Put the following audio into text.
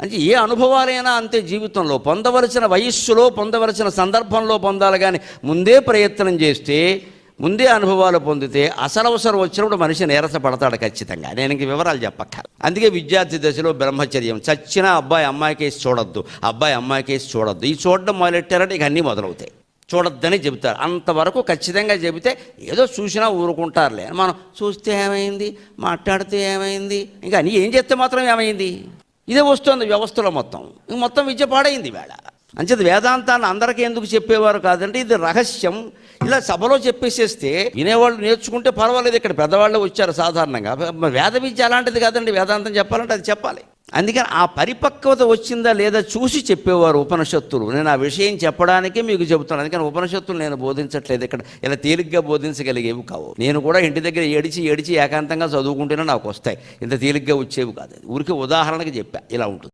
అంటే ఏ అనుభవాలైనా అంతే, జీవితంలో పొందవలసిన వయస్సులో పొందవలసిన సందర్భంలో పొందాలి, కానీ ముందే ప్రయత్నం చేస్తే ముందే అనుభవాలు పొందితే అసలవసరం వచ్చినప్పుడు మనిషి నీరస పడతాడు ఖచ్చితంగా. నేను ఇంక వివరాలు చెప్పక్కర్లేదు. అందుకే విద్యార్థి దశలో బ్రహ్మచర్యం, చచ్చినా అబ్బాయి అమ్మాయికేసి చూడొద్దు, అబ్బాయి అమ్మాయికేసి చూడొద్దు. ఈ చూడడం మొదలెట్టారంటే ఇక అన్నీ మొదలవుతాయి. చూడొద్దని చెబుతారు, అంతవరకు ఖచ్చితంగా చెబితే ఏదో చూసినా ఊరుకుంటారులే. మనం చూస్తే ఏమైంది, మాట్లాడితే ఏమైంది, ఇంకా అన్నీ ఏం చేస్తే మాత్రం ఏమైంది, ఇదే వస్తుంది వ్యవస్థలో మొత్తం. మొత్తం విద్య పాడైంది వేళ. అంచేది వేదాంతాన్ని అందరికీ ఎందుకు చెప్పేవారు కాదంటే ఇది రహస్యం. ఇలా సభలో చెప్పేసేస్తే వినేవాళ్ళు నేర్చుకుంటే పర్వాలేదు. ఇక్కడ పెద్దవాళ్ళు వచ్చారు సాధారణంగా. వేద విద్య అలాంటిది కాదండి. వేదాంతం చెప్పాలంటే అది చెప్పాలి. అందుకని ఆ పరిపక్వత వచ్చిందా లేదా చూసి చెప్పేవారు ఉపనిషత్తులు. నేను ఆ విషయం చెప్పడానికే మీకు చెబుతాను. అందుకని ఉపనిషత్తులు నేను బోధించట్లేదు ఇక్కడ, ఇలా తేలిగ్గా బోధించగలిగేవి కావు. నేను కూడా ఇంటి దగ్గర ఏడిచి ఏకాంతంగా చదువుకుంటేనే నాకు వస్తాయి, ఇంత తేలిగ్గా వచ్చేవి కాదు. ఊరికి ఉదాహరణకి చెప్పా ఇలా ఉంటుంది.